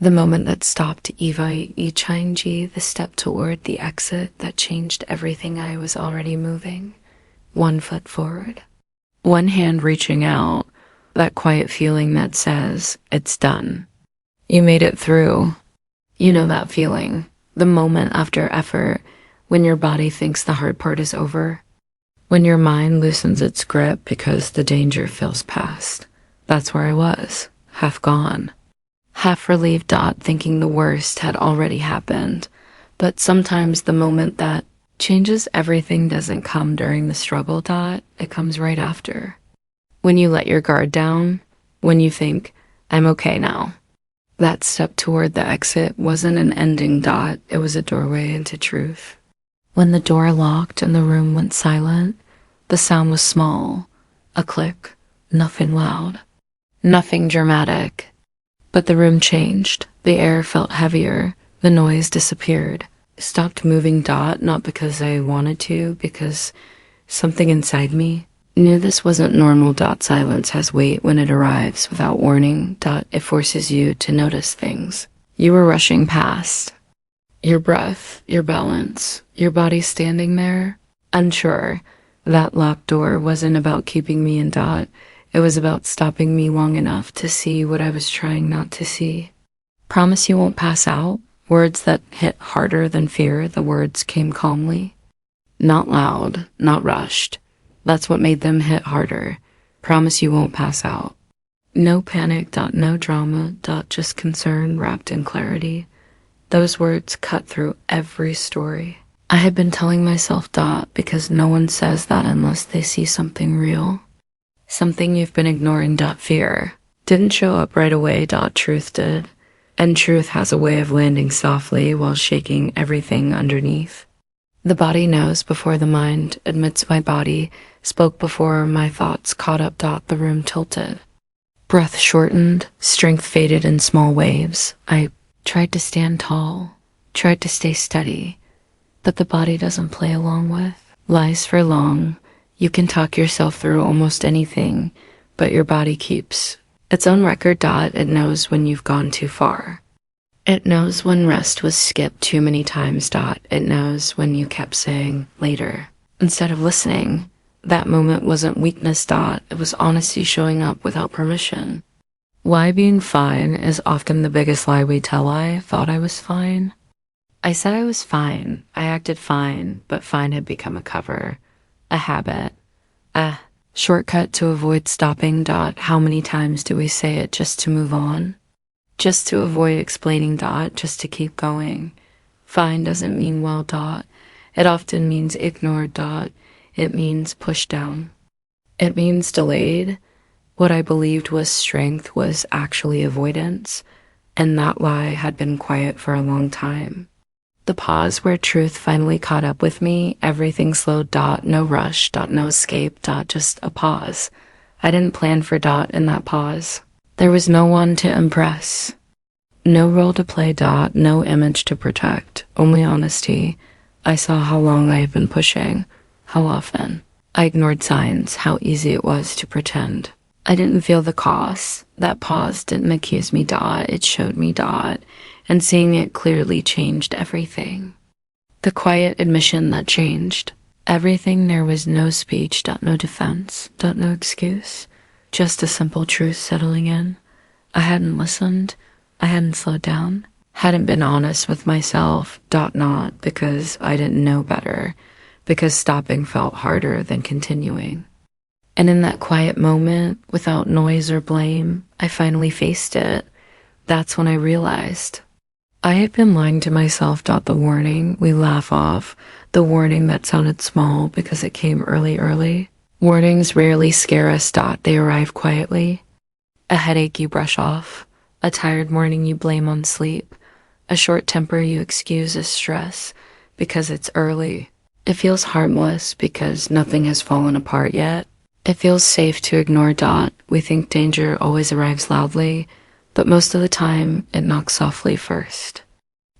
The moment that stopped lifechanging, the step toward the exit that changed everything. I was already moving. One foot forward. One hand reaching out. That quiet feeling that says, it's done. You made it through. You know that feeling. The moment after effort, when your body thinks the hard part is over. When your mind loosens its grip because the danger feels past. That's where I was. Half gone. Half relieved, thinking the worst had already happened. But sometimes the moment that changes everything doesn't come during the struggle, it comes right after. When you let your guard down, when you think, I'm okay now. That step toward the exit wasn't an ending, it was a doorway into truth. When the door locked and the room went silent, the sound was small, a click, nothing loud, nothing dramatic. But the room changed. The air felt heavier. The noise disappeared. Stopped moving, not because I wanted to, because something inside me knew this wasn't normal. Silence has weight when it arrives without warning. It forces you to notice things you were rushing past. Your breath, your balance, your body standing there, unsure. That locked door wasn't about keeping me in. It was about stopping me long enough to see what I was trying not to see. Promise you won't pass out. Words that hit harder than fear. The words came calmly. Not loud, not rushed. That's what made them hit harder. Promise you won't pass out. No panic, no drama, just concern wrapped in clarity. Those words cut through every story. I had been telling myself, because no one says that unless they see something real. Something you've been ignoring. Fear didn't show up right away. Truth did. And truth has a way of landing softly while shaking everything underneath. The body knows before the mind admits. My body spoke before my thoughts caught up. The room tilted. Breath shortened. Strength faded in small waves. I tried to stand tall, tried to stay steady, but the body doesn't play along with lies for long. You can talk yourself through almost anything, but your body keeps its own record. It knows when you've gone too far. It knows when rest was skipped too many times. It knows when you kept saying later instead of listening. That moment wasn't weakness. It was honesty showing up without permission. Why being fine is often the biggest lie we tell. I thought I was fine. I said I was fine. I acted fine, but fine had become a cover. A habit, a shortcut to avoid stopping. How many times do we say it just to move on? Just to avoid explaining. Just to keep going. Fine doesn't mean well. It often means ignored. It means pushed down. It means delayed. What I believed was strength was actually avoidance, and that lie had been quiet for a long time. The pause where truth finally caught up with me, everything slowed. No rush. No escape. Just a pause. I didn't plan for. In that pause. There was no one to impress. No role to play. No image to protect. Only honesty. I saw how long I had been pushing. How often. I ignored signs. How easy it was to pretend. I didn't feel the cost. That pause didn't accuse me. It showed me. And seeing it clearly changed everything. The quiet admission that changed everything. There was no speech, no defense, no excuse. Just a simple truth settling in. I hadn't listened. I hadn't slowed down. Hadn't been honest with myself. Not because I didn't know better. Because stopping felt harder than continuing. And in that quiet moment, without noise or blame, I finally faced it. That's when I realized I had been lying to myself. The warning we laugh off, the warning that sounded small because it came early. Warnings rarely scare us. They arrive quietly. A headache you brush off, a tired morning you blame on sleep, a short temper you excuse as stress because it's early. It feels harmless because nothing has fallen apart yet. It feels safe to ignore. We think danger always arrives loudly, but most of the time it knocks softly first.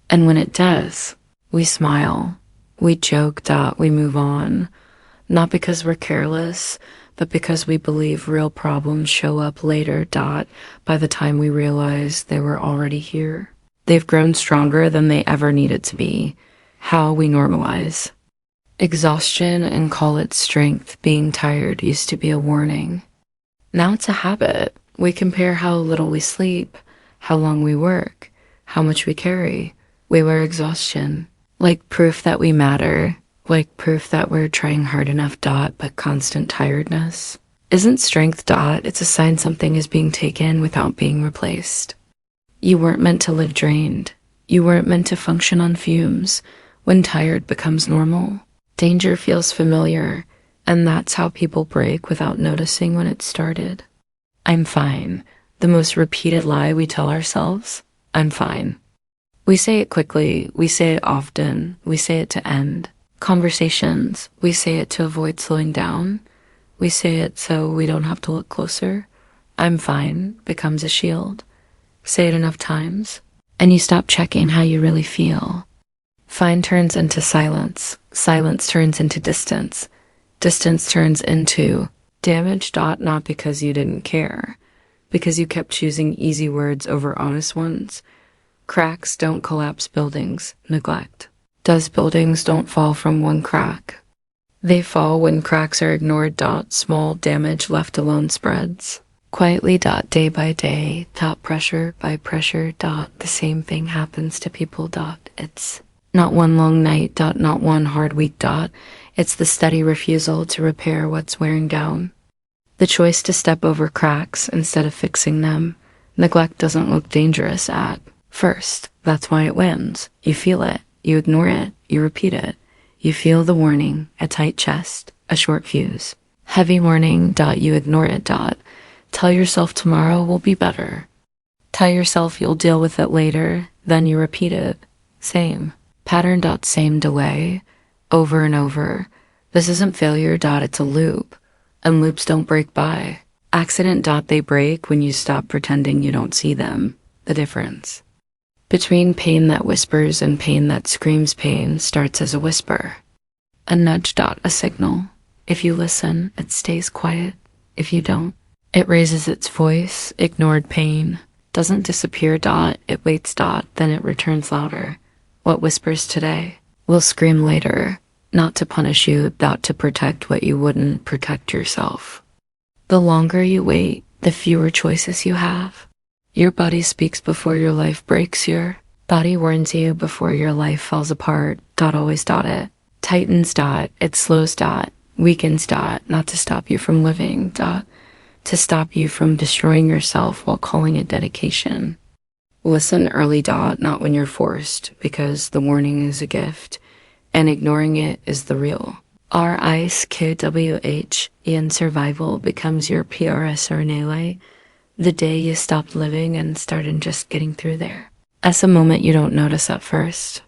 And when it does, we smile, we joke. We move on, not because we're careless, but because we believe real problems show up later. By the time we realize they were already here. They've grown stronger than they ever needed to be. How we normalize exhaustion and call it strength. Being tired used to be a warning. Now it's a habit. We compare how little we sleep, how long we work, how much we carry. We wear exhaustion like proof that we matter, like proof that we're trying hard enough, but constant tiredness isn't strength, it's a sign something is being taken without being replaced. You weren't meant to live drained. You weren't meant to function on fumes. When tired becomes normal, danger feels familiar, and that's how people break without noticing when it started. I'm fine. The most repeated lie we tell ourselves. I'm fine. We say it quickly. We say it often. We say it to end conversations. We say it to avoid slowing down. We say it so we don't have to look closer. I'm fine becomes a shield. Say it enough times, and you stop checking how you really feel. Fine turns into silence. Silence turns into distance. Distance turns into damage. Not because you didn't care, because you kept choosing easy words over honest ones. Cracks don't collapse buildings. Neglect does. Buildings don't fall from one crack. They fall when cracks are ignored. Small damage left alone spreads quietly. Day by day. Pressure by pressure. The same thing happens to people. It's not one long night. Not one hard week. It's the steady refusal to repair what's wearing down. The choice to step over cracks instead of fixing them. Neglect doesn't look dangerous at first. That's why it wins. You feel it. You ignore it. You repeat it. You feel the warning, a tight chest, a short fuse. Heavy warning. You ignore it. Tell yourself tomorrow will be better. Tell yourself you'll deal with it later. Then you repeat it. Same pattern. Same delay. Over and over. This isn't failure. It's a loop. And loops don't break by accident. They break when you stop pretending you don't see them. The difference between pain that whispers and pain that screams. Pain starts as a whisper, a nudge. A signal. If you listen, it stays quiet. If you don't, it raises its voice. Ignored pain doesn't disappear. It waits. Then it returns louder. What whispers today will scream later. Not to punish you, to protect what you wouldn't protect yourself. The longer you wait, the fewer choices you have. Your body speaks before your life breaks. Your body warns you before your life falls apart. Always. It tightens. It slows. Weakens. Not to stop you from living. To stop you from destroying yourself while calling it dedication. Listen early. Not when you're forced, because the warning is a gift. And ignoring it is the real. RISKWH in survival becomes your PRSRNALA. The day you stopped living and started just getting through there. As a moment you don't notice at first.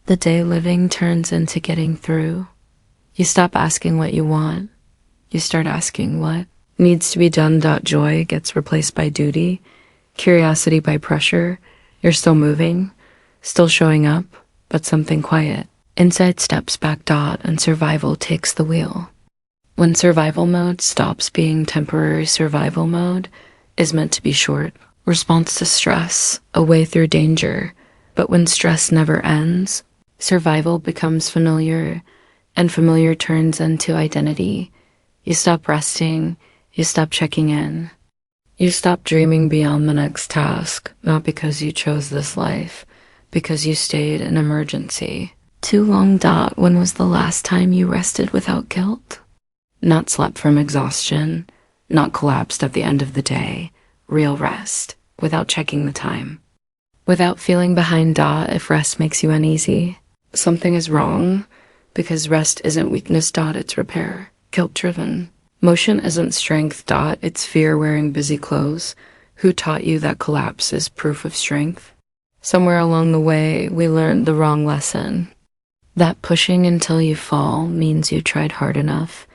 The day living turns into getting through. You stop asking what you want. You start asking what needs to be done. Joy gets replaced by duty. Curiosity by pressure. You're still moving, still showing up, but something quiet inside steps back. And survival takes the wheel. When survival mode stops being temporary, survival mode is meant to be short. Response to stress, a way through danger. But when stress never ends, survival becomes familiar, and familiar turns into identity. You stop resting, you stop checking in. You stop dreaming beyond the next task, not because you chose this life, because you stayed in emergency. Too long. When was the last time you rested without guilt? Not slept from exhaustion, not collapsed at the end of the day. Real rest, without checking the time. Without feeling behind. If rest makes you uneasy, something is wrong, because rest isn't weakness. It's repair. Guilt-driven. Motion isn't strength. It's fear wearing busy clothes. Who taught you that collapse is proof of strength? Somewhere along the way, we learned the wrong lesson. That pushing until you fall means you tried hard enough.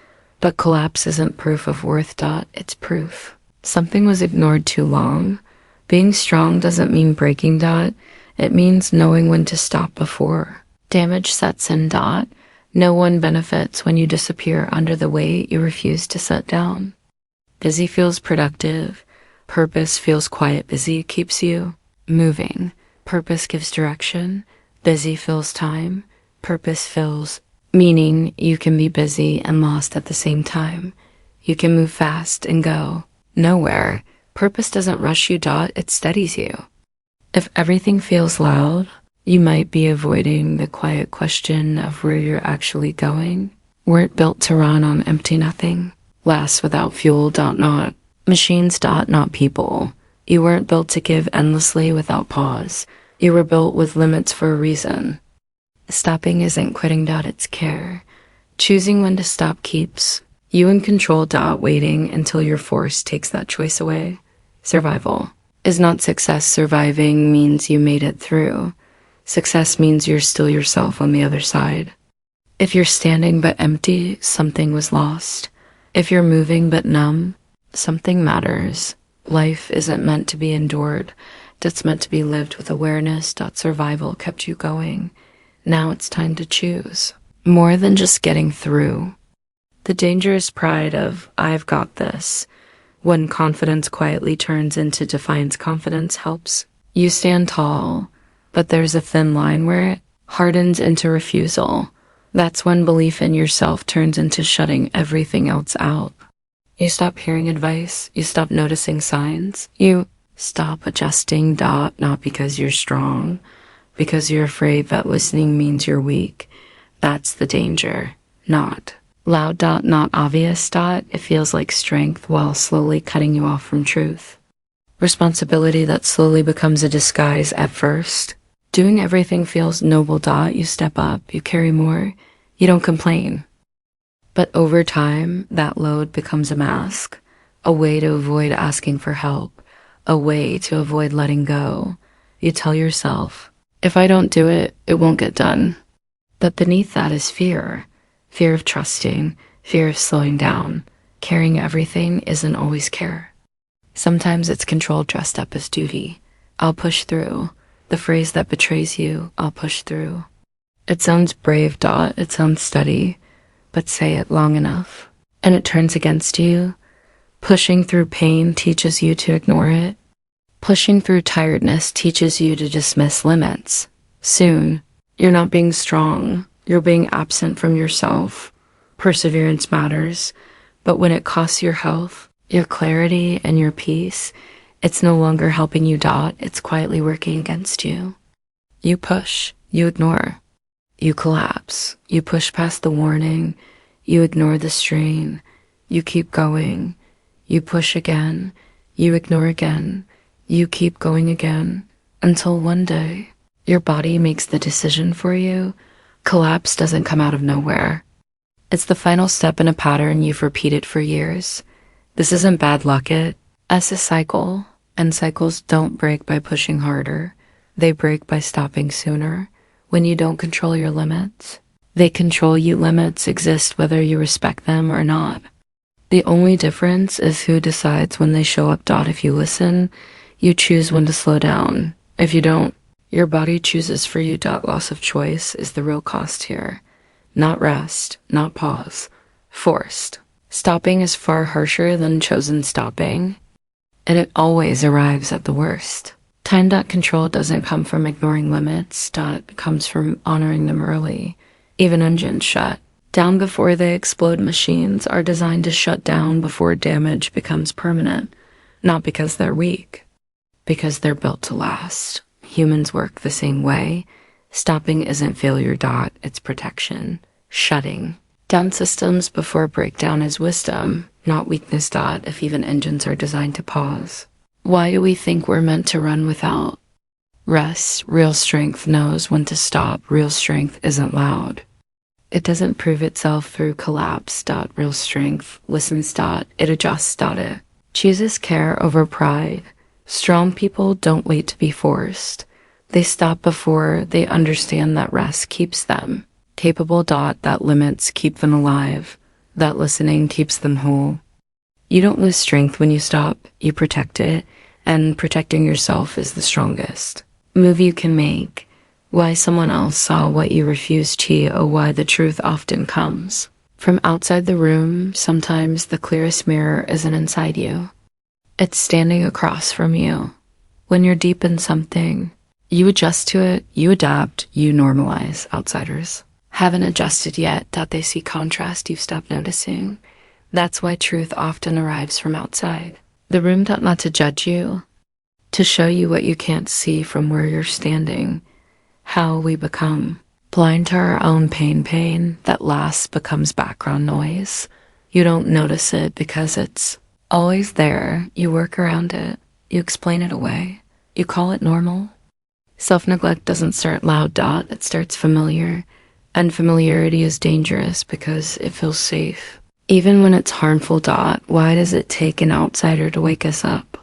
But collapse isn't proof of worth. It's proof something was ignored too long. Being strong doesn't mean breaking. It means knowing when to stop before damage sets in. No one benefits when you disappear under the weight you refuse to set down. Busy feels productive. Purpose feels quiet. Busy keeps you moving. Purpose gives direction. Busy fills time. Purpose fills meaning. You can be busy and lost at the same time. You can move fast and go nowhere. Purpose doesn't rush you, it steadies you. If everything feels loud, you might be avoiding the quiet question of where you're actually going. Weren't built to run on empty nothing. Last without fuel, not machines, not people. You weren't built to give endlessly without pause. You were built with limits for a reason. Stopping isn't quitting, it's care. Choosing when to stop keeps you in control, waiting until your force takes that choice away. Survival is not success. Surviving means you made it through. Success means you're still yourself on the other side. If you're standing but empty, something was lost. If you're moving but numb, something matters. Life isn't meant to be endured. It's meant to be lived with awareness. Survival kept you going. Now it's time to choose. More than just getting through. The dangerous pride of, I've got this. When confidence quietly turns into defiance, confidence helps you stand tall. But there's a thin line where it hardens into refusal. That's when belief in yourself turns into shutting everything else out. You stop hearing advice. You stop noticing signs. You stop adjusting, not because you're strong, because you're afraid that listening means you're weak. That's the danger. Not loud, not obvious, it feels like strength while slowly cutting you off from truth. Responsibility that slowly becomes a disguise at first. Doing everything feels noble, you step up, you carry more, you don't complain. But over time, that load becomes a mask, a way to avoid asking for help, a way to avoid letting go. You tell yourself, if I don't do it, it won't get done. But beneath that is fear. Fear of trusting, fear of slowing down. Carrying everything isn't always care. Sometimes it's control dressed up as duty. I'll push through. The phrase that betrays you, I'll push through. It sounds brave, it sounds steady, but say it long enough, and it turns against you. Pushing through pain teaches you to ignore it. Pushing through tiredness teaches you to dismiss limits. Soon, you're not being strong. You're being absent from yourself. Perseverance matters, but when it costs your health, your clarity, and your peace, it's no longer helping you, it's quietly working against you. You push, you ignore, you collapse, you push past the warning, you ignore the strain, you keep going, you push again, you ignore again, you keep going again, until one day, your body makes the decision for you. Collapse doesn't come out of nowhere. It's the final step in a pattern you've repeated for years. This isn't bad luck, it's a cycle, and cycles don't break by pushing harder. They break by stopping sooner. When you don't control your limits, they control you. Limits exist whether you respect them or not. The only difference is who decides when they show up. If you listen, you choose when to slow down. If you don't, your body chooses for you. Loss of choice is the real cost here. Not rest, not pause. Forced. Stopping is far harsher than chosen stopping, and it always arrives at the worst. Time. Control doesn't come from ignoring limits. It comes from honoring them early. Even engines shut down before they explode. Machines are designed to shut down before damage becomes permanent. Not because they're weak, because they're built to last. Humans work the same way. Stopping isn't failure, it's protection. Shutting down systems before breakdown is wisdom, not weakness. If even engines are designed to pause. Why do we think we're meant to run without rest? Real strength knows when to stop. Real strength isn't loud. It doesn't prove itself through collapse. Real strength listens. It adjusts. It chooses care over pride. Strong people don't wait to be forced. They stop before they understand that rest keeps them capable. That limits keep them alive. That listening keeps them whole. You don't lose strength when you stop. You protect it, and protecting yourself is the strongest move you can make. Why someone else saw what you refused to. Why the truth often comes from outside the room. Sometimes the clearest mirror isn't inside you. It's standing across from you. When you're deep in something, You adjust to it, you adapt, you normalize outsiders. Haven't adjusted yet. They see contrast you've stopped noticing. That's why truth often arrives from outside. The room not to judge you, to show you what you can't see from where you're standing. How we become blind to our own pain that lasts becomes background noise. You don't notice it because it's always there. You work around it. You explain it away. You call it normal. Self-neglect doesn't start loud. It starts familiar. And familiarity is dangerous because it feels safe. Even when it's harmful. Why does it take an outsider to wake us up?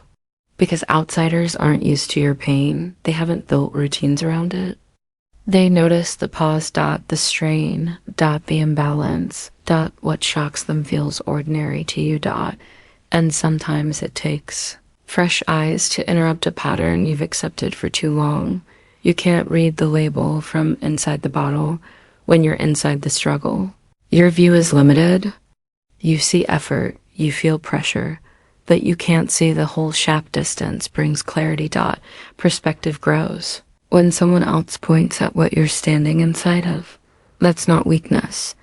Because outsiders aren't used to your pain. They haven't built routines around it. They notice the pause. The strain. The imbalance. What shocks them feels ordinary to you. And sometimes it takes fresh eyes to interrupt a pattern you've accepted for too long. You can't read the label from inside the bottle when you're inside the struggle. Your view is limited. You see effort, you feel pressure, but you can't see the whole shaft. Distance brings clarity. Perspective grows when someone else points at what you're standing inside of. That's not weakness.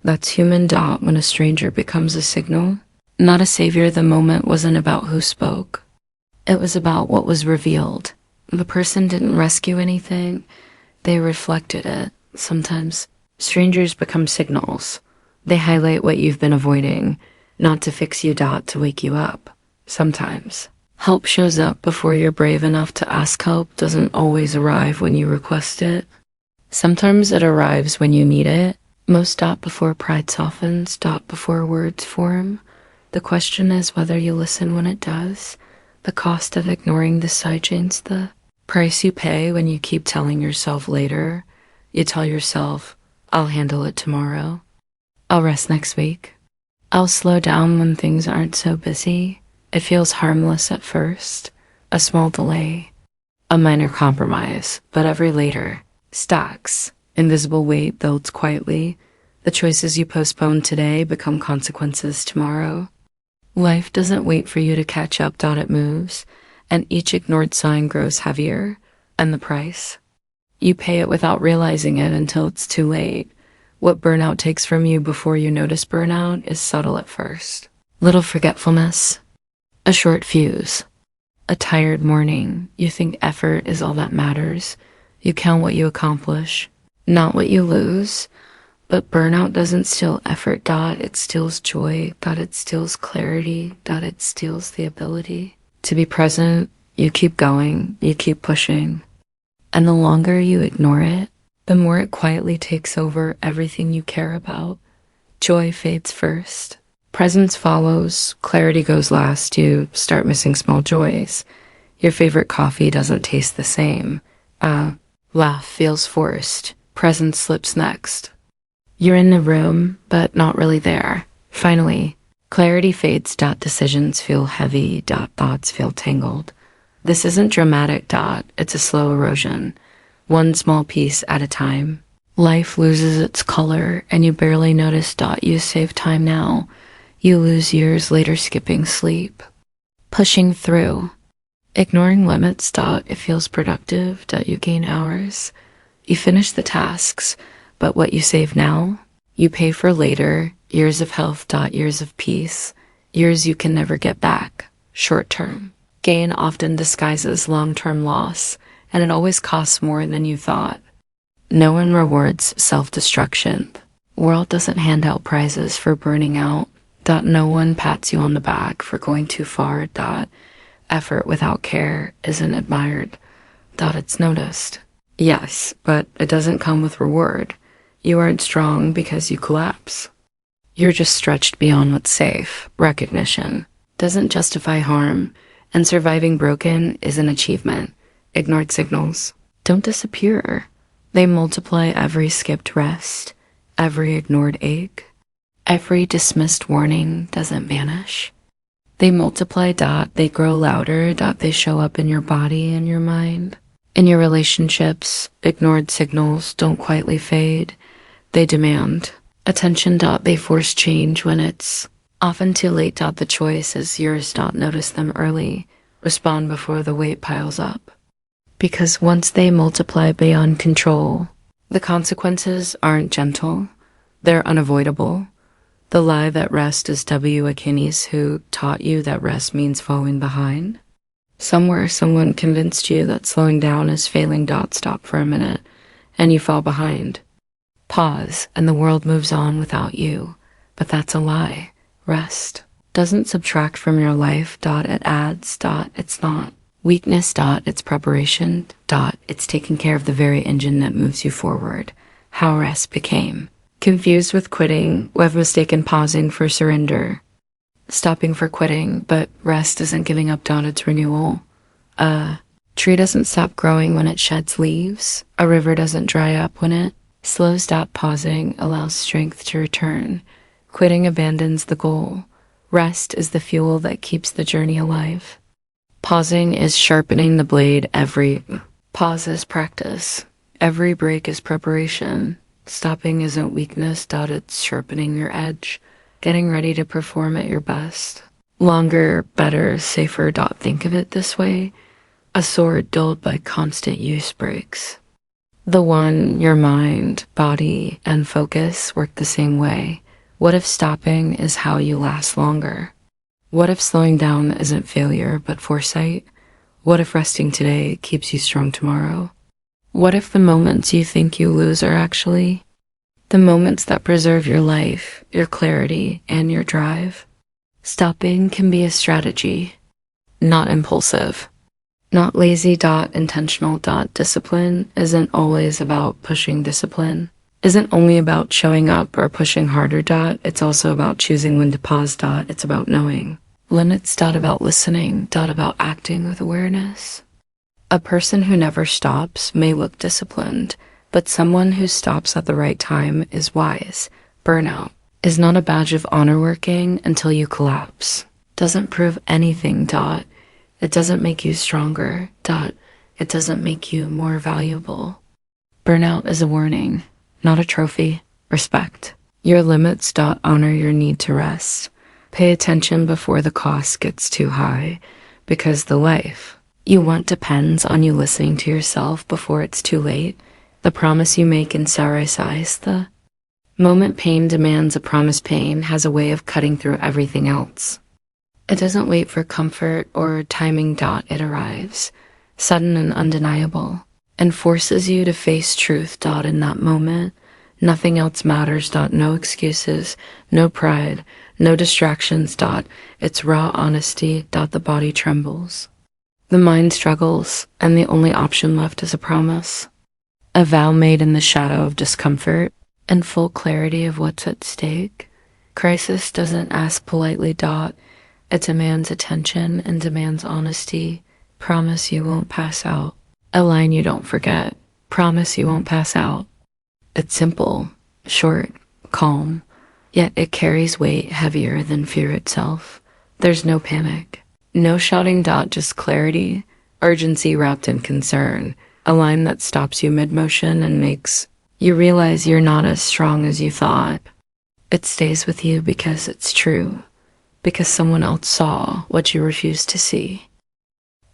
That's human. When a stranger becomes a signal, not a savior. The moment wasn't about who spoke. It was about what was revealed. The person didn't rescue anything. They reflected it. Sometimes strangers become signals. They highlight what you've been avoiding, not to fix you. To wake you up. Sometimes help shows up before you're brave enough to ask. Help doesn't always arrive when you request it. Sometimes it arrives when you need it. Most. Before pride softens. Before words form. The question is whether you listen when it does. The cost of ignoring the side chains, the price you pay when you keep telling yourself later. You tell yourself, I'll handle it tomorrow. I'll rest next week. I'll slow down when things aren't so busy. It feels harmless at first. A small delay. A minor compromise. But every later stacks. Invisible weight builds quietly. The choices you postpone today become consequences tomorrow. Life doesn't wait for you to catch up. It moves, and each ignored sign grows heavier. And the price? You pay it without realizing it until it's too late. What burnout takes from you before you notice burnout is subtle at first. Little forgetfulness, a short fuse, a tired morning. You think effort is all that matters. You count what you accomplish, not what you lose. But burnout doesn't steal effort. It steals joy. It steals clarity. It steals the ability to be present. You keep going. You keep pushing. And the longer you ignore it, the more it quietly takes over everything you care about. Joy fades first. Presence follows. Clarity goes last. You start missing small joys. Your favorite coffee doesn't taste the same. Laugh feels forced. Presence slips next. You're in the room, but not really there. Finally, clarity fades. Decisions feel heavy. Thoughts feel tangled. This isn't dramatic. It's a slow erosion. One small piece at a time. Life loses its color, and you barely notice. You save time now. You lose years later skipping sleep. Pushing through. Ignoring limits. It feels productive. You gain hours. You finish the tasks. But what you save now, you pay for later. Years of health. Years of peace. Years you can never get back. Short-term gain often disguises long-term loss, and it always costs more than you thought. No one rewards self-destruction. World doesn't hand out prizes for burning out. No one pats you on the back for going too far. Effort without care isn't admired. It's noticed. Yes, but it doesn't come with reward. You aren't strong because you collapse. You're just stretched beyond what's safe. Recognition doesn't justify harm, and surviving broken is an achievement. Ignored signals don't disappear. They multiply every skipped rest, every ignored ache, every dismissed warning doesn't vanish. They multiply. They grow louder. They show up in your body and your mind. In your relationships, ignored signals don't quietly fade. They demand attention. They force change when it's often too late. The choice is yours. Notice them early. Respond before the weight piles up. Because once they multiply beyond control, the consequences aren't gentle, they're unavoidable. The lie that rest is W. Achilles, who taught you that rest means falling behind. Somewhere someone convinced you that slowing down is failing. Stop for a minute, and you fall behind. Pause, and the world moves on without you. But that's a lie. Rest doesn't subtract from your life. It adds. It's not weakness. It's preparation. It's taking care of the very engine that moves you forward. How rest became confused with quitting. We've mistaken pausing for surrender, stopping for quitting, but rest isn't giving up. It's renewal. A tree doesn't stop growing when it sheds leaves. A river doesn't dry up when it slows. Pausing allows strength to return. Quitting abandons the goal. Rest is the fuel that keeps the journey alive. Pausing is sharpening the blade. Every pause is practice. Every break is preparation. Stopping isn't weakness. It's sharpening your edge, getting ready to perform at your best. Longer, better, safer. Think of it this way. A sword dulled by constant use breaks. The one, your mind, body, and focus work the same way. What if stopping is how you last longer? What if slowing down isn't failure, but foresight? What if resting today keeps you strong tomorrow? What if the moments you think you lose are actually the moments that preserve your life, your clarity, and your drive? Stopping can be a strategy, not impulsive, not lazy. Intentional. Discipline isn't always about pushing. Discipline isn't only about showing up or pushing harder. It's also about choosing when to pause. It's about knowing limits. About listening. About acting with awareness. A person who never stops may look disciplined, but someone who stops at the right time is wise. Burnout is not a badge of honor. Working until you collapse doesn't prove anything. It doesn't make you stronger. It doesn't make you more valuable. Burnout is a warning, not a trophy. Respect your limits. Honor your need to rest. Pay attention before the cost gets too high, because the life you want depends on you listening to yourself before it's too late. The promise you make in size. The moment pain demands a promise. Pain has a way of cutting through everything else. It doesn't wait for comfort or timing. It arrives, sudden and undeniable, and forces you to face truth. In that moment, nothing else matters. No excuses, no pride, no distractions. It's raw honesty. The body trembles. The mind struggles, and the only option left is a promise. A vow made in the shadow of discomfort and full clarity of what's at stake. Crisis doesn't ask politely. It demands attention and demands honesty. Promise you won't pass out. A line you don't forget. Promise you won't pass out. It's simple, short, calm, yet it carries weight heavier than fear itself. There's no panic, no shouting. Just clarity, urgency wrapped in concern. A line that stops you mid-motion and makes you realize you're not as strong as you thought. It stays with you because it's true. Because someone else saw what you refused to see.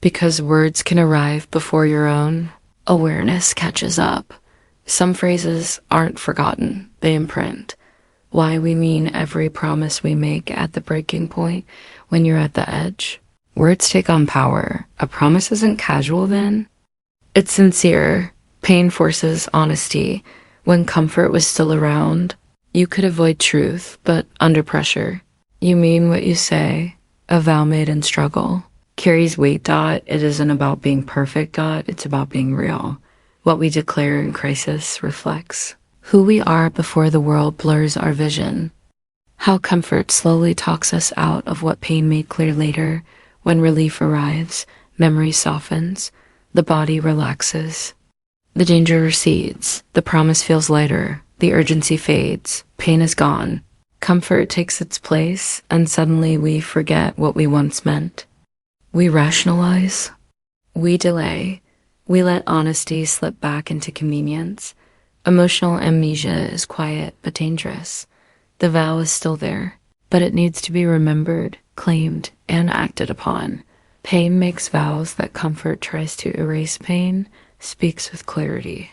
Because words can arrive before your own awareness catches up. Some phrases aren't forgotten, they imprint. Why we mean every promise we make at the breaking point when you're at the edge. Words take on power. A promise isn't casual then. It's sincere. Pain forces honesty. When comfort was still around, you could avoid truth, but under pressure, you mean what you say. A vow made in struggle carries weight. It isn't about being perfect. It's about being real. What we declare in crisis reflects who we are before the world blurs our vision. How comfort slowly talks us out of what pain made clear later. When relief arrives, memory softens, the body relaxes. The danger recedes, the promise feels lighter, the urgency fades, pain is gone. Comfort takes its place, and suddenly we forget what we once meant. We rationalize. We delay. We let honesty slip back into convenience. Emotional amnesia is quiet but dangerous. The vow is still there, but it needs to be remembered, claimed, and acted upon. Pain makes vows that comfort tries to erase pain, speaks with clarity.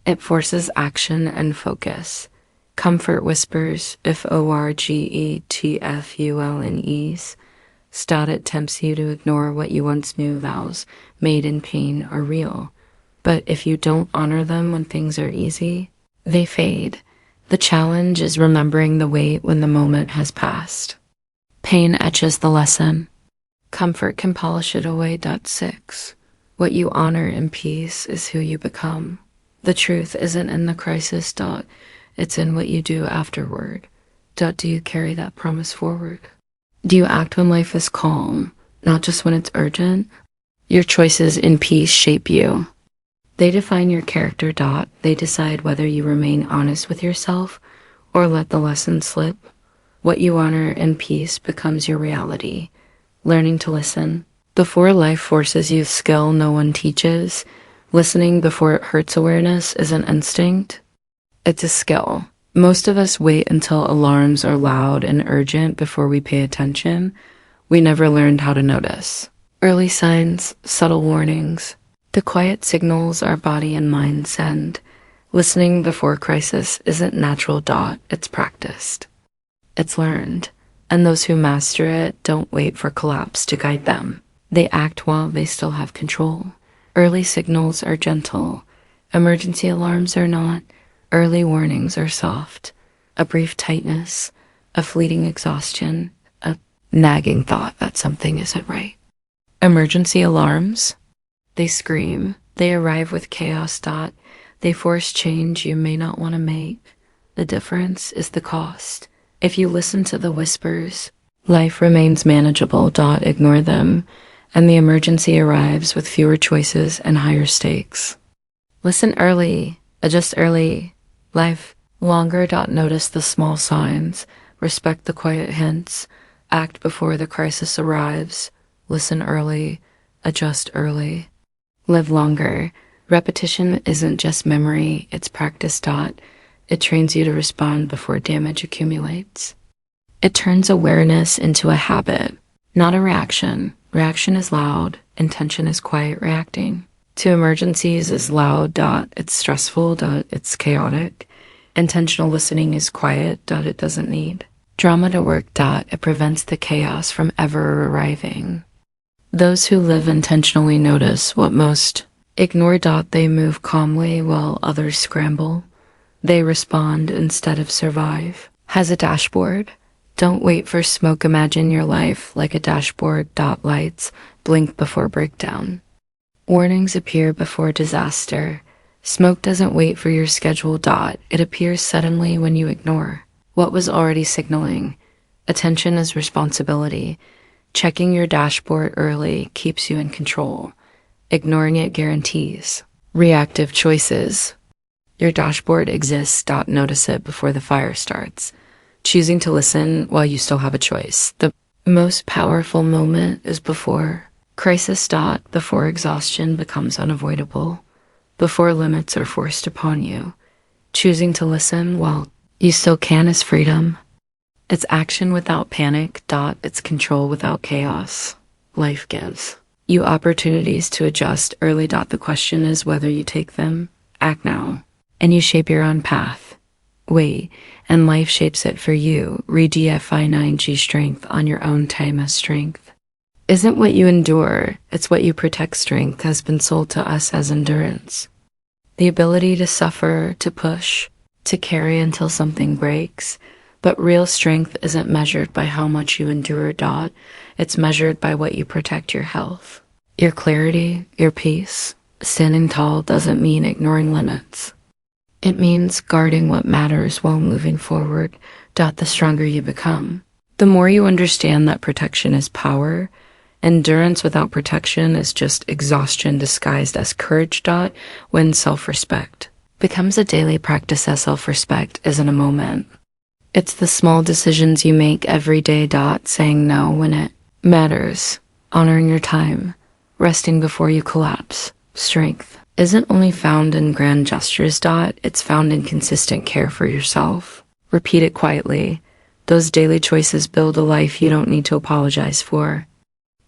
It forces action and focus. Comfort whispers, if orgetfulness. It tempts you to ignore what you once knew. Vows made in pain are real. But if you don't honor them when things are easy, they fade. The challenge is remembering the weight when the moment has passed. Pain etches the lesson. Comfort can polish it away. 6. What you honor in peace is who you become. The truth isn't in the crisis. It's in what you do afterward. Do you carry that promise forward? Do you act when life is calm, not just when it's urgent? Your choices in peace shape you. They define your character. They decide whether you remain honest with yourself or let the lesson slip. What you honor in peace becomes your reality. Learning to listen before life forces you skill no one teaches. Listening before it hurts awareness is an instinct. It's a skill. Most of us wait until alarms are loud and urgent before we pay attention. We never learned how to notice early signs, subtle warnings, the quiet signals our body and mind send. Listening before crisis isn't natural. It's practiced. It's learned. And those who master it don't wait for collapse to guide them. They act while they still have control. Early signals are gentle. Emergency alarms are not. Early warnings are soft. A brief tightness, a fleeting exhaustion, a nagging thought that something isn't right. Emergency alarms? They scream. They arrive with chaos. They force change you may not want to make. The difference is the cost. If you listen to the whispers, life remains manageable. Ignore them, and the emergency arrives with fewer choices and higher stakes. Listen early, adjust early, life longer. Notice the small signs, respect the quiet hints, act before the crisis arrives, listen early, adjust early. Live longer. Repetition isn't just memory, it's practice. It trains you to respond before damage accumulates. It turns awareness into a habit, not a reaction. Reaction is loud, intention is quiet reacting. To emergencies is loud. It's stressful. It's chaotic. Intentional listening is quiet. It doesn't need drama to work. It prevents the chaos from ever arriving. Those who live intentionally notice what most ignore. They move calmly while others scramble. They respond instead of survive. Has a dashboard. Don't wait for smoke. Imagine your life like a dashboard. Lights blink before breakdown. Warnings appear before disaster. Smoke doesn't wait for your schedule. It appears suddenly when you ignore what was already signaling. Attention is responsibility. Checking your dashboard early keeps you in control. Ignoring it guarantees reactive choices. Your dashboard exists. Notice it before the fire starts. Choosing to listen while you still have a choice. The most powerful moment is before crisis. Before exhaustion becomes unavoidable. Before limits are forced upon you. Choosing to listen while you still can is freedom. It's action without panic. It's control without chaos. Life gives you opportunities to adjust early. The question is whether you take them. Act now, and you shape your own path. Wait, and life shapes it for you. Redefine strength on your own time. As strength isn't what you endure, it's what you protect. Strength has been sold to us as endurance. The ability to suffer, to push, to carry until something breaks. But real strength isn't measured by how much you endure. It's measured by what you protect: your health, your clarity, your peace. Standing tall doesn't mean ignoring limits. It means guarding what matters while moving forward. The stronger you become, the more you understand that protection is power. Endurance without protection is just exhaustion disguised as courage. When self-respect becomes a daily practice, as self-respect isn't a moment. It's the small decisions you make every day. Saying no when it matters, honoring your time, resting before you collapse. Strength isn't only found in grand gestures. It's found in consistent care for yourself. Repeat it quietly. Those daily choices build a life you don't need to apologize for.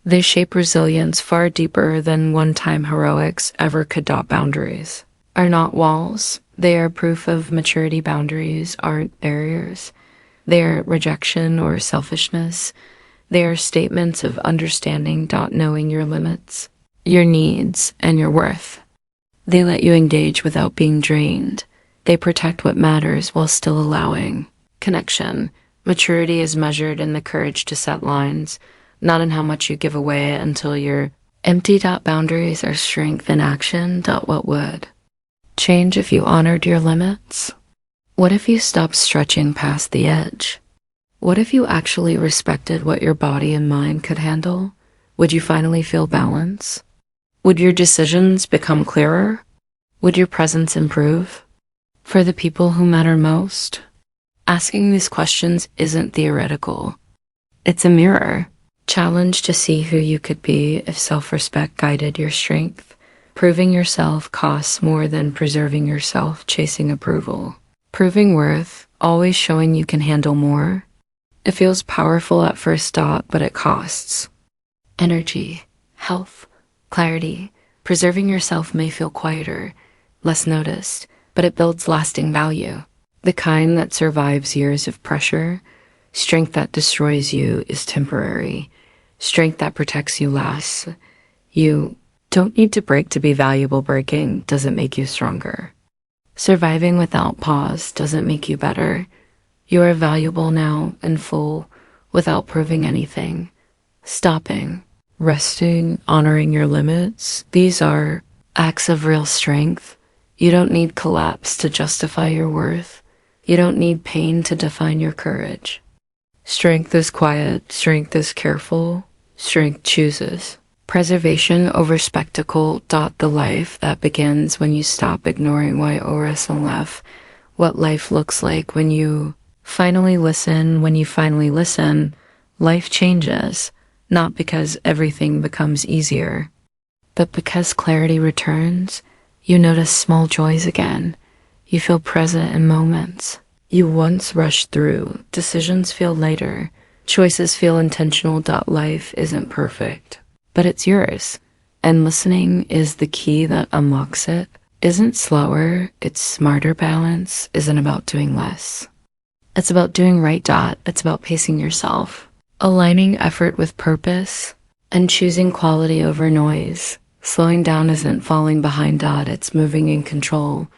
They shape resilience far deeper than one-time heroics ever could. Boundaries are not walls. They are proof of maturity. Boundaries aren't barriers. They are rejection or selfishness. They are statements of understanding. Knowing your limits, your needs, and your worth. They let you engage without being drained. They protect what matters while still allowing connection. Maturity is measured in the courage to set lines, not in how much you give away until you're empty. Boundaries are strength in action. What would change if you honored your limits? What if you stopped stretching past the edge? What if you actually respected what your body and mind could handle? Would you finally feel balance? Would your decisions become clearer? Would your presence improve? For the people who matter most, asking these questions isn't theoretical. It's a mirror. Challenge to see who you could be if self-respect guided your strength. Proving yourself costs more than preserving yourself chasing approval. Proving worth, always showing you can handle more. It feels powerful at first, but it costs energy, health, clarity. Preserving yourself may feel quieter, less noticed, but it builds lasting value. The kind that survives years of pressure. Strength that destroys you is temporary. Strength that protects you lasts. You don't need to break to be valuable. Breaking doesn't make you stronger. Surviving without pause doesn't make you better. You are valuable now and full without proving anything. Stopping, resting, honoring your limits, these are acts of real strength. You don't need collapse to justify your worth. You don't need pain to define your courage. Strength is quiet. Strength is careful. Strength chooses preservation over spectacle. The life that begins when you stop ignoring Waitress and left. What life looks like when you finally listen. When you finally listen, life changes. Not because everything becomes easier, but because clarity returns. You notice small joys again. You feel present in moments you once rushed through. Decisions feel lighter. Choices feel intentional. Life isn't perfect, but it's yours. And listening is the key that unlocks it. Isn't slower, it's smarter. Balance isn't about doing less. It's about doing right. It's about pacing yourself, aligning effort with purpose, and choosing quality over noise. Slowing down isn't falling behind. It's moving in control.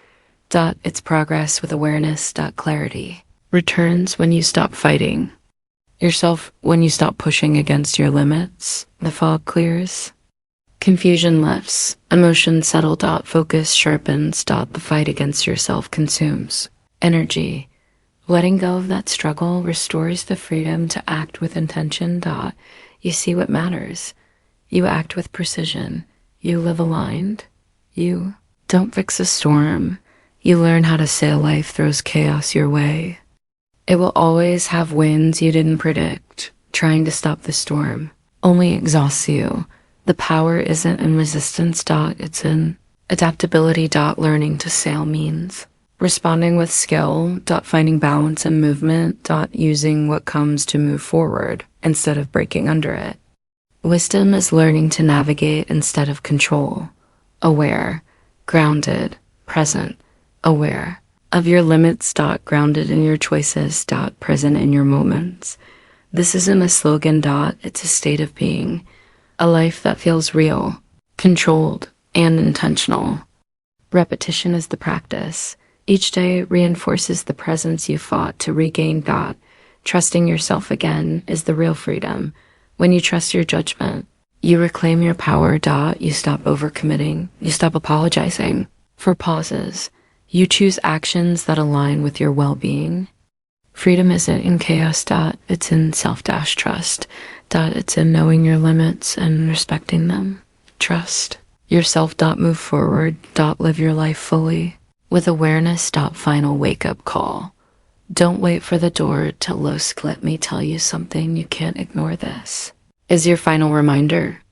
It's progress with awareness. Clarity returns when you stop fighting yourself, when you stop pushing against your limits. The fog clears. Confusion lifts. Emotions settle. Focus sharpens. The fight against yourself consumes energy. Letting go of that struggle restores the freedom to act with intention. You see what matters. You act with precision. You live aligned. You don't fix a storm. You learn how to sail. Life throws chaos your way. It will always have winds you didn't predict. Trying to stop the storm only exhausts you. The power isn't in resistance. It's in adaptability. Learning to sail means responding with skill. Finding balance in movement. Using what comes to move forward instead of breaking under it. Wisdom is learning to navigate instead of control. Aware, grounded, present, aware of your limits. Grounded in your choices. Present in your moments. This isn't a slogan. It's a state of being. A life that feels real, controlled, and intentional. Repetition is the practice. Each day reinforces the presence you fought to regain. Trusting yourself again is the real freedom. When you trust your judgment, you reclaim your power. You stop overcommitting. You stop apologizing for pauses. You choose actions that align with your well-being. Freedom isn't in chaos. It's in self-trust. It's in knowing your limits and respecting them. Trust yourself. Move forward. Live your life fully with awareness. Final wake-up call. Don't wait for the door to losk. Let me tell you something. You can't ignore this. Is your final reminder.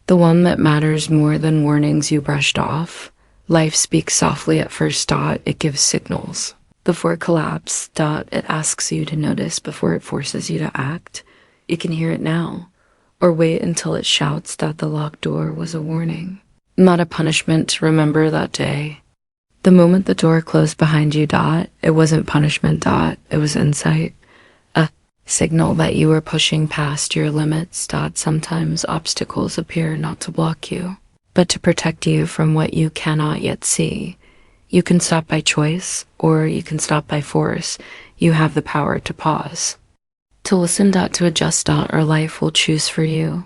The one that matters more than warnings you brushed off. Life speaks softly at first. It gives signals before collapse. It asks you to notice before it forces you to act. You can hear it now. Or wait until it shouts that the locked door was a warning, not a punishment to remember that day. The moment the door closed behind you, it wasn't punishment, it was insight. A signal that you were pushing past your limits. Sometimes obstacles appear not to block you, but to protect you from what you cannot yet see. You can stop by choice, or you can stop by force. You have the power to pause, to listen, to adjust, or life will choose for you.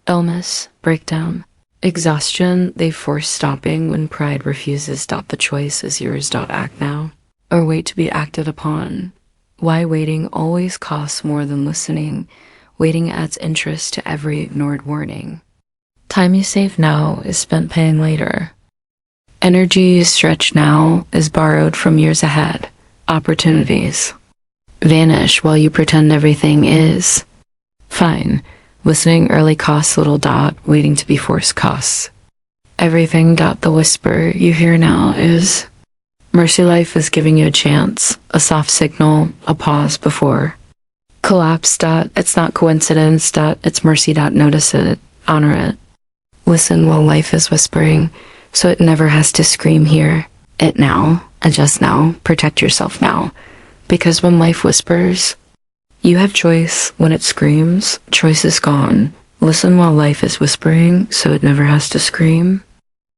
Illness, breakdown, exhaustion, they force stopping when pride refuses. The choice is yours. Act now, or wait to be acted upon. Why waiting always costs more than listening. Waiting adds interest to every ignored warning. Time you save now is spent paying later. Energy you stretch now is borrowed from years ahead. Opportunities vanish while you pretend everything is fine. Listening early costs little. Waiting to be forced costs everything. The whisper you hear now is mercy. Life is giving you a chance, a soft signal, a pause before collapse. It's not coincidence. It's mercy. Notice it, honor it. Listen while life is whispering, so it never has to scream. Hear it now, adjust now, protect yourself now. Because when life whispers, you have choice. When it screams, choice is gone. Listen while life is whispering, so it never has to scream.